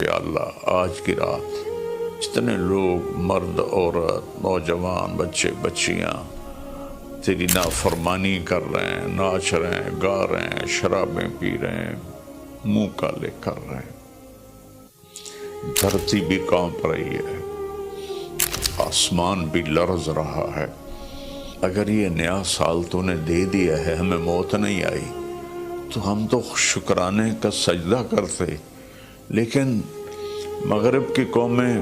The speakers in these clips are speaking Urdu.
یا اللہ آج کی رات جتنے لوگ مرد عورت نوجوان بچے بچیاں تیری نافرمانی کر رہے ہیں، ناچ رہے ہیں، گا رہے ہیں، شرابیں پی رہے ہیں، منہ کالے کر رہے ہیں، دھرتی بھی کانپ رہی ہے، آسمان بھی لرز رہا ہے۔ اگر یہ نیا سال تو نے دے دیا ہے، ہمیں موت نہیں آئی تو ہم تو شکرانے کا سجدہ کرتے، لیکن مغرب کی قومیں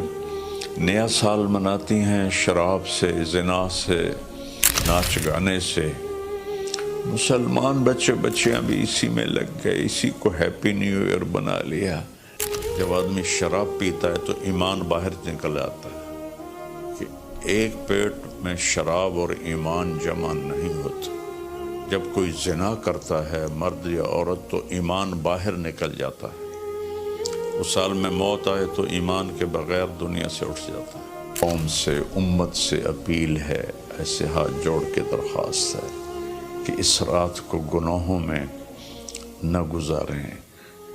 نیا سال مناتی ہیں شراب سے، زنا سے، ناچ گانے سے۔ مسلمان بچے بچیاں بھی اسی میں لگ گئے، اسی کو ہیپی نیو ایئر بنا لیا۔ جب آدمی شراب پیتا ہے تو ایمان باہر نکل آتا ہے کہ ایک پیٹ میں شراب اور ایمان جمع نہیں ہوتا۔ جب کوئی زنا کرتا ہے مرد یا عورت تو ایمان باہر نکل جاتا ہے۔ اس سال میں موت آئے تو ایمان کے بغیر دنیا سے اٹھ جاتا ہے۔ قوم سے، امت سے اپیل ہے، ایسے ہاتھ جوڑ کے درخواست ہے کہ اس رات کو گناہوں میں نہ گزاریں،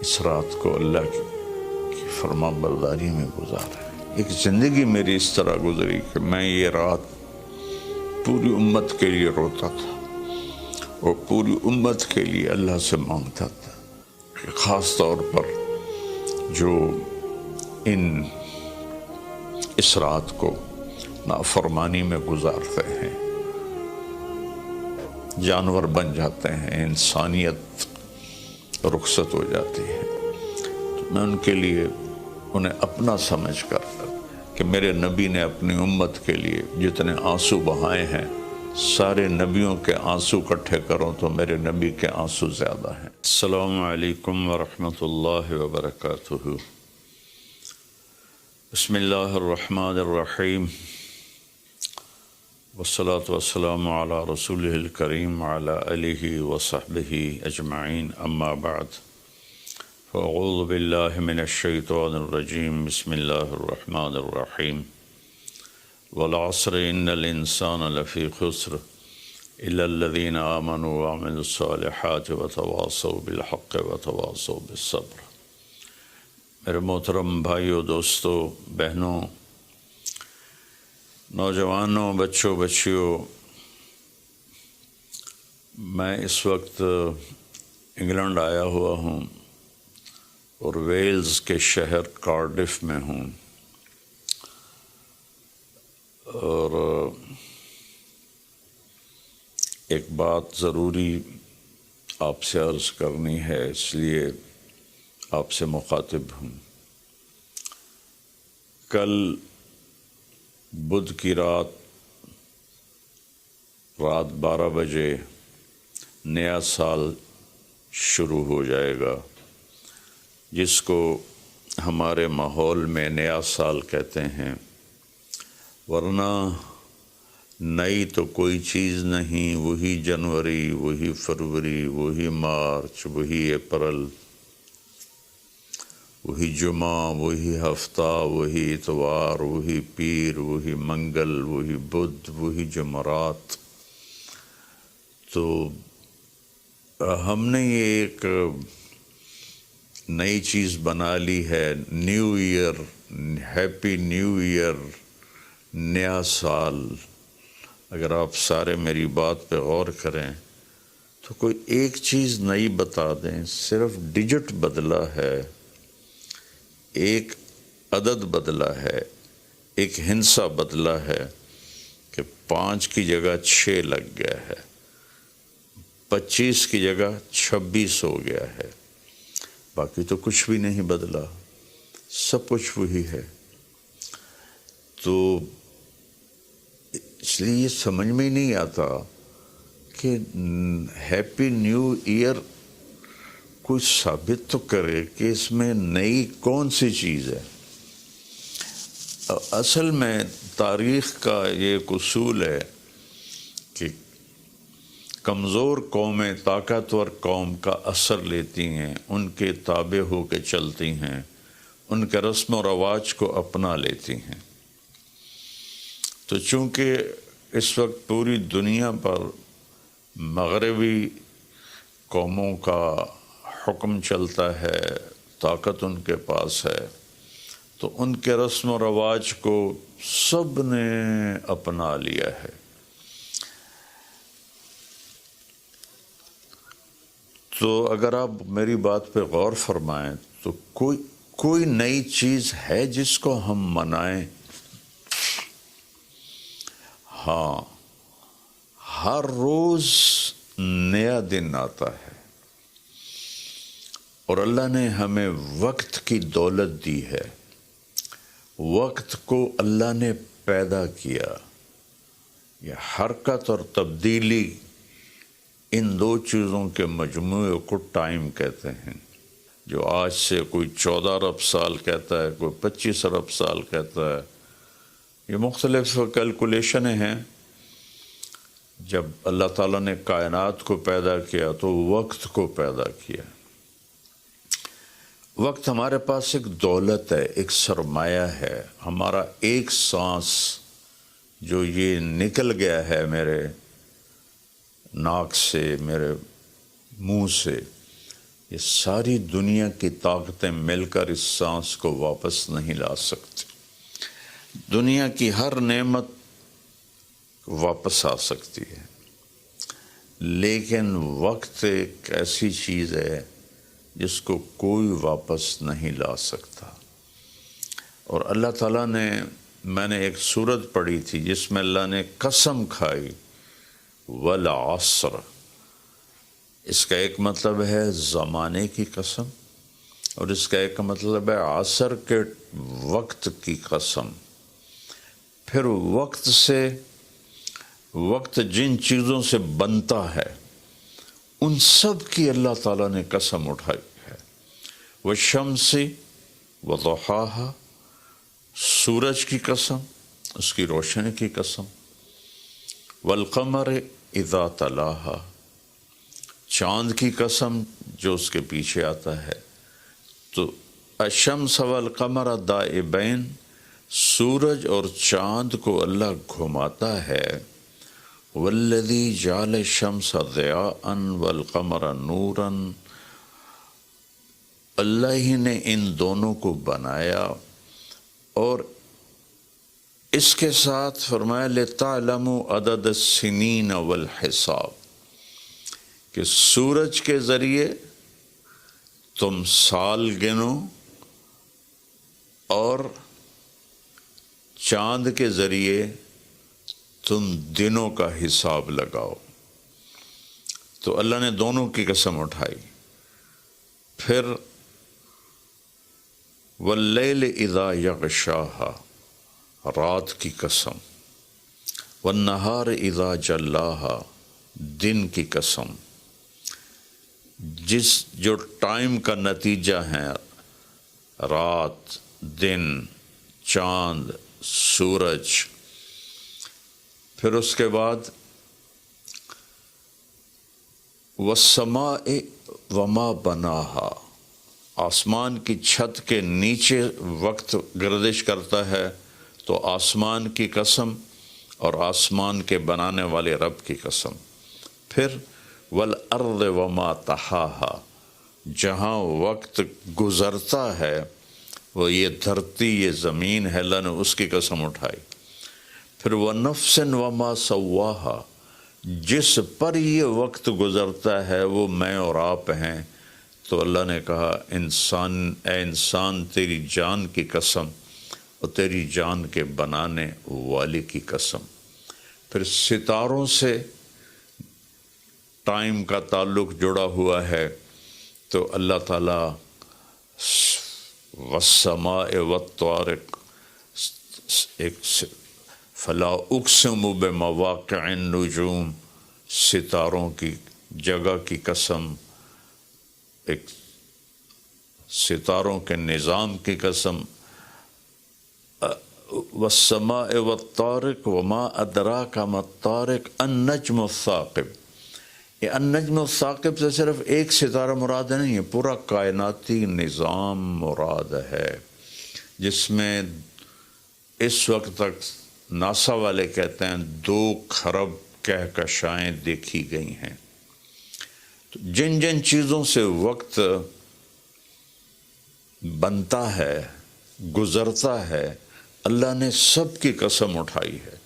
اس رات کو اللہ کی فرما برداری میں گزاریں۔ ایک زندگی میری اس طرح گزری کہ میں یہ رات پوری امت کے لیے روتا تھا اور پوری امت کے لیے اللہ سے مانگتا تھا کہ خاص طور پر جو اس رات کو نافرمانی میں گزارتے ہیں، جانور بن جاتے ہیں، انسانیت رخصت ہو جاتی ہے، تو میں ان کے لیے انہیں اپنا سمجھ کر کہ میرے نبی نے اپنی امت کے لیے جتنے آنسو بہائے ہیں، سارے نبیوں کے آنسو اکٹھے کروں تو میرے نبی کے آنسو زیادہ ہیں۔ السلام علیکم ورحمۃ اللہ وبرکاتہ۔ بسم اللہ الرحمن الرحیم، والصلاة والسلام علی رسولہ الکریم وعلی آلہ وصحبہ اجمعین، اما بعد، فاعوذ باللہ من الشیطان الرجیم، بسم اللہ الرحمن الرحیم، والعصر ان الانسان لفی خسر الا الذین آمنوا وعملوا الصالحات وتواصوا بالحق وتواصوا بالصبر۔ میرے محترم بھائیوں، دوستوں، بہنوں، نوجوانوں، بچوں بچیوں، میں اس وقت انگلینڈ آیا ہوا ہوں اور ویلز کے شہر کارڈف میں ہوں، اور ایک بات ضروری آپ سے عرض کرنی ہے، اس لیے آپ سے مخاطب ہوں۔ کل بدھ کی رات 12 بجے نیا سال شروع ہو جائے گا، جس کو ہمارے ماحول میں نیا سال کہتے ہیں، ورنہ نئی تو کوئی چیز نہیں، وہی جنوری، وہی فروری، وہی مارچ، وہی اپریل، وہی جمعہ، وہی ہفتہ، وہی اتوار، وہی پیر، وہی منگل، وہی بدھ، وہی جمعرات۔ تو ہم نے یہ ایک نئی چیز بنا لی ہے، new year, happy new year, نیا سال۔ اگر آپ سارے میری بات پہ غور کریں تو کوئی ایک چیز نئی بتا دیں، صرف ڈیجٹ بدلا ہے، ایک عدد بدلا ہے، ایک ہندسہ بدلا ہے کہ 5 کی جگہ 6 لگ گیا ہے، 25 کی جگہ 26 ہو گیا ہے، باقی تو کچھ بھی نہیں بدلا، سب کچھ وہی ہے۔ تو اس لیے یہ سمجھ میں ہی نہیں آتا کہ ہیپی نیو ایئر کوئی ثابت تو کرے کہ اس میں نئی کون سی چیز ہے۔ اصل میں تاریخ کا یہ ایک اصول ہے کہ کمزور قومیں طاقتور قوم کا اثر لیتی ہیں، ان کے تابع ہو کے چلتی ہیں، ان کے رسم و رواج کو اپنا لیتی ہیں۔ تو چونکہ اس وقت پوری دنیا پر مغربی قوموں کا حکم چلتا ہے، طاقت ان کے پاس ہے، تو ان کے رسم و رواج کو سب نے اپنا لیا ہے۔ تو اگر آپ میری بات پہ غور فرمائیں تو کوئی نئی چیز ہے جس کو ہم منائیں؟ ہاں، ہر روز نیا دن آتا ہے، اور اللہ نے ہمیں وقت کی دولت دی ہے۔ وقت کو اللہ نے پیدا کیا۔ یہ حرکت اور تبدیلی، ان دو چیزوں کے مجموعے کو ٹائم کہتے ہیں۔ جو آج سے کوئی 14 ارب سال کہتا ہے، کوئی 25 ارب سال کہتا ہے، یہ مختلف کیلکولیشنیں ہیں۔ جب اللہ تعالیٰ نے کائنات کو پیدا کیا تو وقت کو پیدا کیا۔ وقت ہمارے پاس ایک دولت ہے، ایک سرمایہ ہے۔ ہمارا ایک سانس جو یہ نکل گیا ہے میرے ناک سے، میرے منہ سے، یہ ساری دنیا کی طاقتیں مل کر اس سانس کو واپس نہیں لا سکتی۔ دنیا کی ہر نعمت واپس آ سکتی ہے، لیکن وقت ایک ایسی چیز ہے جس کو کوئی واپس نہیں لا سکتا۔ اور اللہ تعالیٰ نے، میں نے ایک سورت پڑھی تھی جس میں اللہ نے قسم کھائی، والعصر۔ اس کا ایک مطلب ہے زمانے کی قسم، اور اس کا ایک مطلب ہے عصر کے وقت کی قسم۔ پھر وقت جن چیزوں سے بنتا ہے ان سب کی اللہ تعالیٰ نے قسم اٹھائی ہے۔ والشمس وضحاها، سورج کی قسم، اس کی روشنی کی قسم۔ والقمر اذا تلاها، چاند کی قسم جو اس کے پیچھے آتا ہے۔ تو الشمس والقمر دائبین، سورج اور چاند کو اللہ گھماتا ہے۔ والذی جعل الشمس ضیاء والقمر نورا، اللہ ہی نے ان دونوں کو بنایا، اور اس کے ساتھ فرمایا لِتَعْلَمُوا عَدَدَ السِّنِينَ وَالْحِسَابِ، کہ سورج کے ذریعے تم سال گنو اور چاند کے ذریعے تم دنوں کا حساب لگاؤ۔ تو اللہ نے دونوں کی قسم اٹھائی۔ پھر واللیل اذا یغشاہا، رات کی قسم۔ والنہار اذا جلاہا، دن کی قسم۔ جو ٹائم کا نتیجہ ہے، رات، دن، چاند، سورج۔ پھر اس کے بعد والسماء وما بناہا، آسمان کی چھت کے نیچے وقت گردش کرتا ہے، تو آسمان کی قسم اور آسمان کے بنانے والے رب کی قسم۔ پھر والارض وما طحاہا، جہاں وقت گزرتا ہے وہ یہ دھرتی، یہ زمین ہے، اللہ نے اس کی قسم اٹھائی۔ پھر ونفس وما سواہا، جس پر یہ وقت گزرتا ہے وہ میں اور آپ ہیں، تو اللہ نے کہا اے انسان تیری جان کی قسم اور تیری جان کے بنانے والے کی قسم۔ پھر ستاروں سے ٹائم کا تعلق جڑا ہوا ہے، تو اللہ تعالیٰ والسماء والطارق، فلا اقسم بمواقع النجوم، ستاروں کی جگہ کی قسم، ایک ستاروں کے نظام کی قسم۔ والسماء والطارق وما ادراک ما الطارق النجم الثاقب۔ یہ النجم الثاقب سے صرف ایک ستارہ مراد نہیں ہے، پورا کائناتی نظام مراد ہے، جس میں اس وقت تک ناسا والے کہتے ہیں 2 کھرب کہکشائیں دیکھی گئی ہیں۔ تو جن چیزوں سے وقت بنتا ہے گزرتا ہے، اللہ نے سب کی قسم اٹھائی ہے،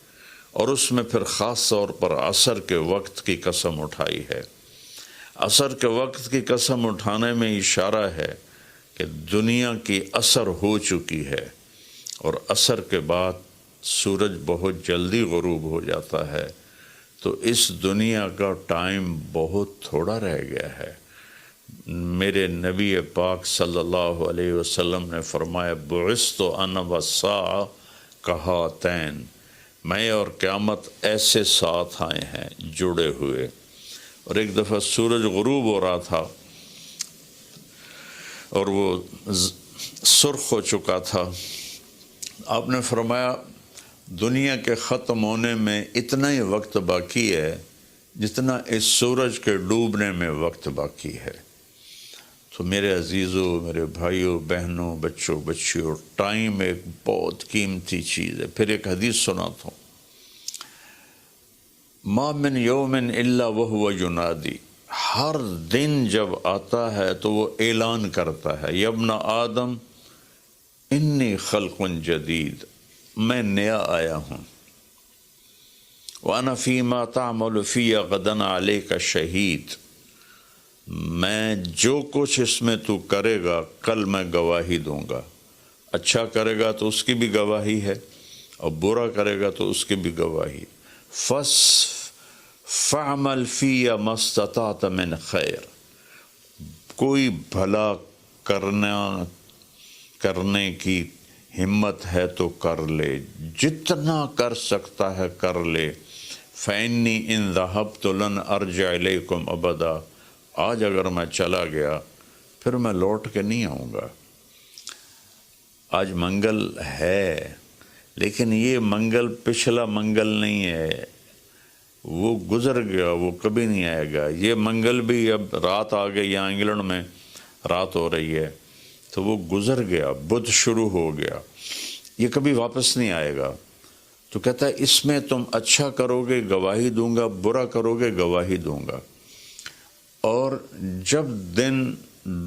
اور اس میں پھر خاص طور پر عصر کے وقت کی قسم اٹھائی ہے۔ عصر کے وقت کی قسم اٹھانے میں اشارہ ہے کہ دنیا کی عصر ہو چکی ہے، اور عصر کے بعد سورج بہت جلدی غروب ہو جاتا ہے، تو اس دنیا کا ٹائم بہت تھوڑا رہ گیا ہے۔ میرے نبی پاک صلی اللہ علیہ وسلم نے فرمایا بعثت انا والساعہ کہاتین، میں اور قیامت ایسے ساتھ آئے ہیں جڑے ہوئے۔ اور ایک دفعہ سورج غروب ہو رہا تھا اور وہ سرخ ہو چکا تھا، آپ نے فرمایا دنیا کے ختم ہونے میں اتنا ہی وقت باقی ہے جتنا اس سورج کے ڈوبنے میں وقت باقی ہے۔ تو میرے عزیزوں، میرے بھائیوں، بہنوں، بچوں، بچیوں، ٹائم ایک بہت قیمتی چیز ہے۔ پھر ایک حدیث سناتا ہوں، ما من یوم الا وہو ینادی، ہر دن جب آتا ہے تو وہ اعلان کرتا ہے، یا ابن آدم انی خلق جدید، میں نیا آیا ہوں، وَأَنَا فِي مَا تَعْمَلُ فِيَّ غَدًا عَلَيْكَ شہید، میں جو کچھ اس میں تو کرے گا کل میں گواہی دوں گا۔ اچھا کرے گا تو اس کی بھی گواہی ہے، اور برا کرے گا تو اس کی بھی گواہی۔ فَعْمَلْ فِيَّ مَا اسْتَطَعْتَ مِنْ خَيْرٍ، کوئی بھلا کرنے کی ہمت ہے تو کر لے، جتنا کر سکتا ہے کر لے۔ فَإِنِّي إِن ذَهَبْتُ لَنْ أَرْجِعَ إِلَيْكُمْ أَبَدًا، آج اگر میں چلا گیا پھر میں لوٹ کے نہیں آؤں گا۔ آج منگل ہے، لیکن یہ منگل پچھلا منگل نہیں ہے، وہ گزر گیا، وہ کبھی نہیں آئے گا۔ یہ منگل بھی اب رات آ گئی، یہاں انگلینڈ میں رات ہو رہی ہے، تو وہ گزر گیا، بدھ شروع ہو گیا، یہ کبھی واپس نہیں آئے گا۔ تو کہتا ہے اس میں تم اچھا کرو گے گواہی دوں گا، برا کرو گے گواہی دوں گا۔ اور جب دن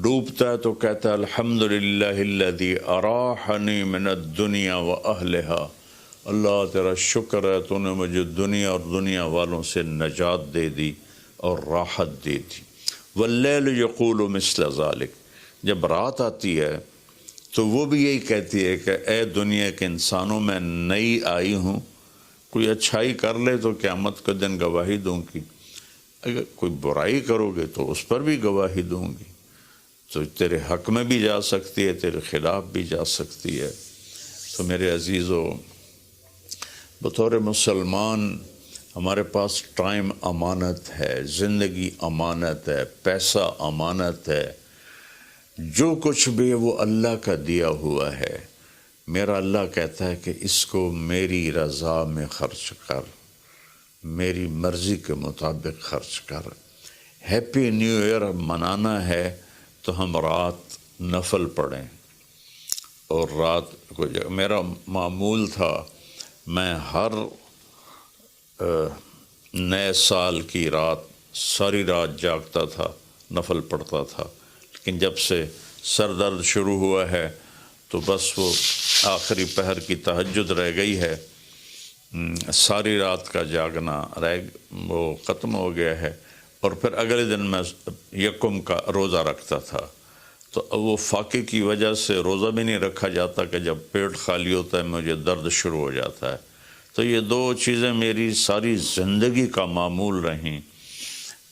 ڈوبتا ہے تو کہتا ہے الحمدللہ الذی اراحنی من الدنیا واہلہا، اللہ تیرا شکر ہے تو نے مجھے دنیا اور دنیا والوں سے نجات دے دی اور راحت دے دی۔ واللیل یقول مثل ذالک، جب رات آتی ہے تو وہ بھی یہی کہتی ہے کہ اے دنیا کے انسانوں، میں نئی آئی ہوں، کوئی اچھائی کر لے تو قیامت کے دن گواہی دوں گی، اگر کوئی برائی کرو گے تو اس پر بھی گواہی دوں گی۔ تو تیرے حق میں بھی جا سکتی ہے، تیرے خلاف بھی جا سکتی ہے۔ تو میرے عزیزو، بطور مسلمان ہمارے پاس ٹائم امانت ہے، زندگی امانت ہے، پیسہ امانت ہے، جو کچھ بھی ہے وہ اللہ کا دیا ہوا ہے۔ میرا اللہ کہتا ہے کہ اس کو میری رضا میں خرچ کر، میری مرضی کے مطابق خرچ کر۔ ہیپی نیو ایئر منانا ہے تو ہم رات نفل پڑھیں، اور رات کو میرا معمول تھا میں ہر نئے سال کی رات ساری رات جاگتا تھا، نفل پڑھتا تھا، لیکن جب سے سر درد شروع ہوا ہے تو بس وہ آخری پہر کی تہجد رہ گئی ہے، ساری رات کا جاگنا وہ ختم ہو گیا ہے۔ اور پھر اگلے دن میں یکم کا روزہ رکھتا تھا، تو وہ فاقے کی وجہ سے روزہ بھی نہیں رکھا جاتا کہ جب پیٹ خالی ہوتا ہے مجھے درد شروع ہو جاتا ہے۔ تو یہ دو چیزیں میری ساری زندگی کا معمول رہیں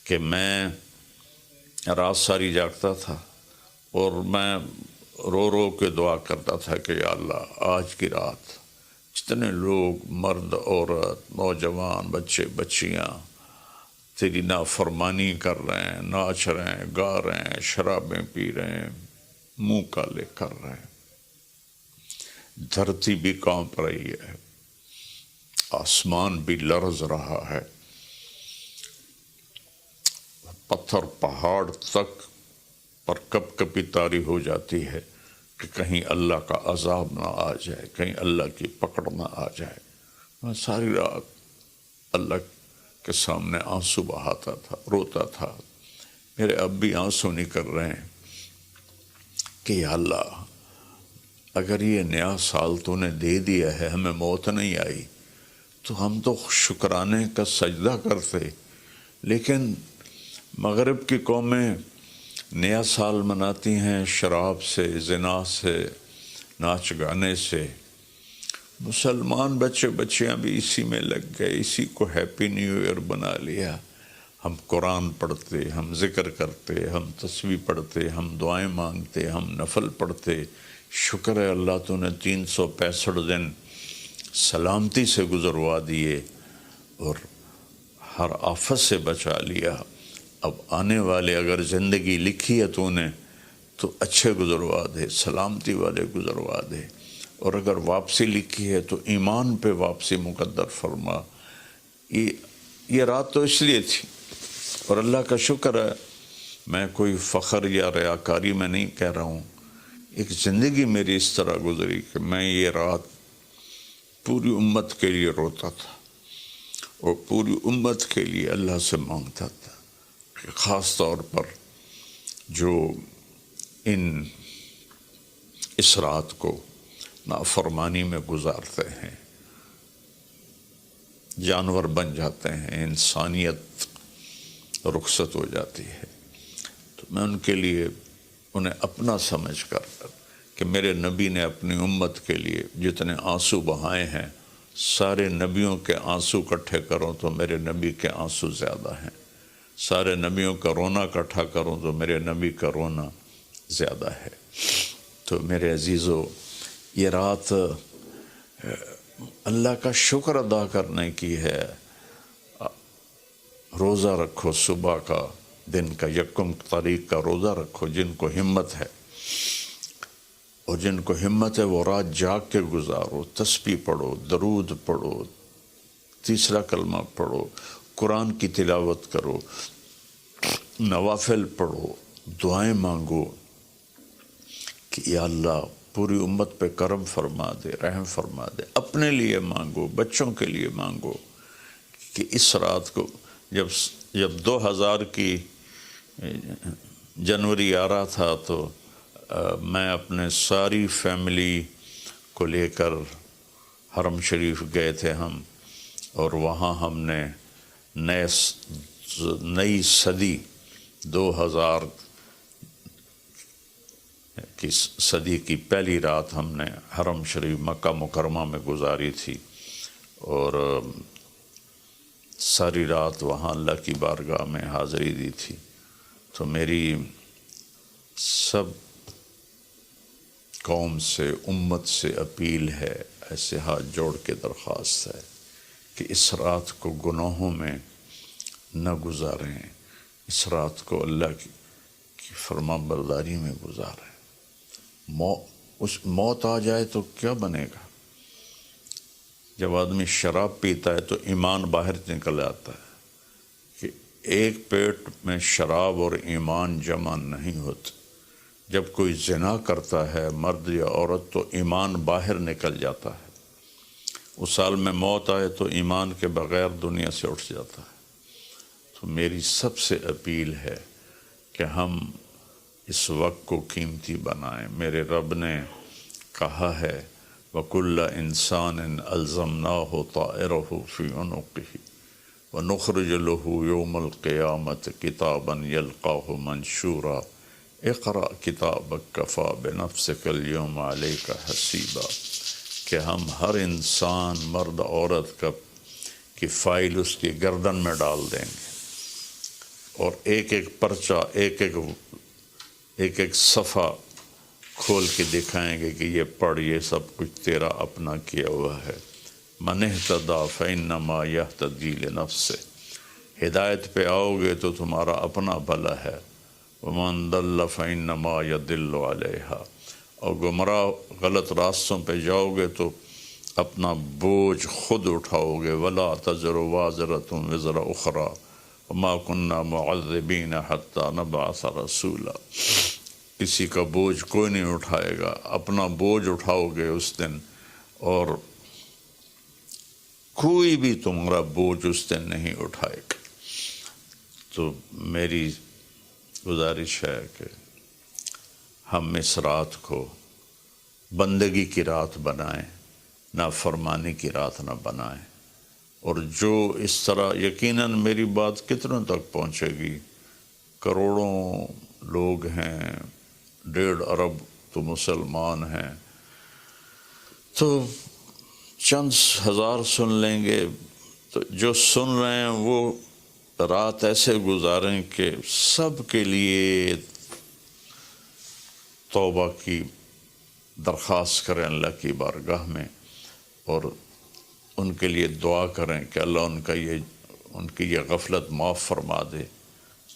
کہ میں رات ساری جاگتا تھا، اور میں رو رو کے دعا کرتا تھا کہ یا اللہ آج کی رات جتنے لوگ مرد عورت نوجوان بچے بچیاں تیری نافرمانی کر رہے ہیں، ناچ رہے ہیں، گا رہے ہیں، شرابیں پی رہے ہیں، منہ کالے کر رہے ہیں، دھرتی بھی کانپ رہی ہے، آسمان بھی لرز رہا ہے، پتھر پہاڑ تک پر کب کبھی طاری ہو جاتی ہے کہ کہیں اللہ کا عذاب نہ آ جائے، کہیں اللہ کی پکڑ نہ آ جائے۔ میں ساری رات اللہ کے سامنے آنسو بہاتا تھا، روتا تھا۔ میرے اب بھی آنسو نکل رہے ہیں کہ یا اللہ اگر یہ نیا سال تو نے دے دیا ہے، ہمیں موت نہیں آئی، تو ہم تو شکرانے کا سجدہ کرتے۔ لیکن مغرب کی قومیں نیا سال مناتی ہیں شراب سے، زنا سے، ناچ گانے سے۔ مسلمان بچے بچیاں بھی اسی میں لگ گئے، اسی کو ہیپی نیو ایئر بنا لیا۔ ہم قرآن پڑھتے، ہم ذکر کرتے، ہم تسبیح پڑھتے، ہم دعائیں مانگتے، ہم نفل پڑھتے۔ شکر ہے اللہ تو نے 365 دن سلامتی سے گزروا دیے اور ہر آفت سے بچا لیا۔ اب آنے والے اگر زندگی لکھی ہے تو نے تو اچھے گزروا دے، سلامتی والے گزروا دے، اور اگر واپسی لکھی ہے تو ایمان پہ واپسی مقدر فرما۔ یہ رات تو اس لیے تھی، اور اللہ کا شکر ہے، میں کوئی فخر یا ریاکاری میں نہیں کہہ رہا ہوں، ایک زندگی میری اس طرح گزری کہ میں یہ رات پوری امت کے لیے روتا تھا اور پوری امت کے لیے اللہ سے مانگتا تھا کہ خاص طور پر جو اس رات کو نافرمانی میں گزارتے ہیں، جانور بن جاتے ہیں، انسانیت رخصت ہو جاتی ہے، تو میں ان کے لیے انہیں اپنا سمجھ کر کہ میرے نبی نے اپنی امت کے لیے جتنے آنسو بہائے ہیں، سارے نبیوں کے آنسو اکٹھے کروں تو میرے نبی کے آنسو زیادہ ہیں، سارے نبیوں کا رونا اکٹھا کروں تو میرے نبی کا رونا زیادہ ہے۔ تو میرے عزیزو، یہ رات اللہ کا شکر ادا کرنے کی ہے۔ روزہ رکھو، صبح کا دن کا یکم تاریخ کا روزہ رکھو جن کو ہمت ہے، اور جن کو ہمت ہے وہ رات جاگ کے گزارو، تسبیح پڑھو، درود پڑھو، تیسرا کلمہ پڑھو، قرآن کی تلاوت کرو، نوافل پڑھو، دعائیں مانگو کہ یا اللہ پوری امت پہ کرم فرما دے، رحم فرما دے۔ اپنے لیے مانگو، بچوں کے لیے مانگو کہ اس رات کو جب 2000 کی جنوری آ رہا تھا تو میں اپنے ساری فیملی کو لے کر حرم شریف گئے تھے ہم، اور وہاں ہم نے نئی صدی 2000 کی صدی کی پہلی رات ہم نے حرم شریف مکہ مکرمہ میں گزاری تھی، اور ساری رات وہاں اللہ کی بارگاہ میں حاضری دی تھی۔ تو میری سب قوم سے، امت سے اپیل ہے، ایسے ہاتھ جوڑ کے درخواست ہے کہ اس رات کو گناہوں میں نہ گزاریں، اس رات کو اللہ کی فرما برداری میں گزاریں۔ موت آ جائے تو کیا بنے گا؟ جب آدمی شراب پیتا ہے تو ایمان باہر نکل آتا ہے کہ ایک پیٹ میں شراب اور ایمان جمع نہیں ہوتے۔ جب کوئی زنا کرتا ہے مرد یا عورت تو ایمان باہر نکل جاتا ہے، اس سال میں موت آئے تو ایمان کے بغیر دنیا سے اٹھ جاتا ہے۔ تو میری سب سے اپیل ہے کہ ہم اس وقت کو قیمتی بنائیں۔ میرے رب نے کہا ہے وَكُلَّ إِنسَانٍ أَلْزَمْنَاهُ طَائِرَهُ فِي عُنُقِهِ وَنُخْرِجُ لَهُ يَوْمَ الْقِيَامَةِ كِتَابًا يَلْقَاهُ مَنْشُورًا اقرأ كِتَابَكَ كَفَى بِنَفْسِكَ الْيَوْمَ عَلَيْكَ حَسِيبًا، کہ ہم ہر انسان مرد عورت کی فائل اس کی گردن میں ڈال دیں گے، اور ایک ایک پرچہ، ایک ایک صفحہ کھول کے دکھائیں گے کہ یہ پڑھ، یہ سب کچھ تیرا اپنا کیا ہوا ہے۔ من اہتدی فإنما یہتدی لنفسہ، ہدایت پہ آؤ گے تو تمہارا اپنا بھلا ہے، ومن ضل فإنما یضل علیہا، اور گمراہ غلط راستوں پہ جاؤ گے تو اپنا بوجھ خود اٹھاؤ گے۔ ولا تزر وازرۃ وزر اخری وما كنا معذبین حتی نبعث رسولا، کسی کا بوجھ کوئی نہیں اٹھائے گا، اپنا بوجھ اٹھاؤ گے اس دن، اور کوئی بھی تمہارا بوجھ اس دن نہیں اٹھائے گا۔ تو میری گزارش ہے کہ ہم اس رات کو بندگی کی رات بنائیں، نافرمانی کی رات نہ بنائیں۔ اور جو اس طرح، یقیناً میری بات کتنوں تک پہنچے گی، کروڑوں لوگ ہیں، 1.5 ارب تو مسلمان ہیں، تو چند ہزار سن لیں گے، تو جو سن رہے ہیں وہ رات ایسے گزاریں کہ سب کے لیے توبہ کی درخواست کریں اللہ کی بارگاہ میں، اور ان کے لیے دعا کریں کہ اللہ ان کی یہ غفلت معاف فرما دے،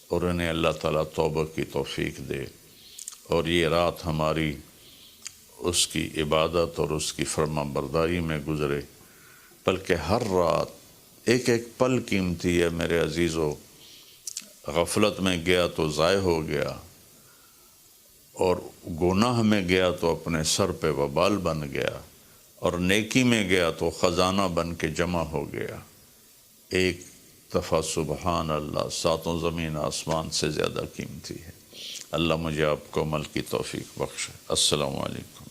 اور انہیں اللہ تعالیٰ توبہ کی توفیق دے، اور یہ رات ہماری اس کی عبادت اور اس کی فرما برداری میں گزرے۔ بلکہ ہر رات ایک ایک پل قیمتی ہے میرے عزیزو، غفلت میں گیا تو ضائع ہو گیا، اور گناہ میں گیا تو اپنے سر پہ وبال بن گیا، اور نیکی میں گیا تو خزانہ بن کے جمع ہو گیا۔ ایک دفعہ سبحان اللہ 7 زمین آسمان سے زیادہ قیمتی ہے۔ اللہ مجھے آپ کو عمل کی توفیق بخشے۔ السلام علیکم۔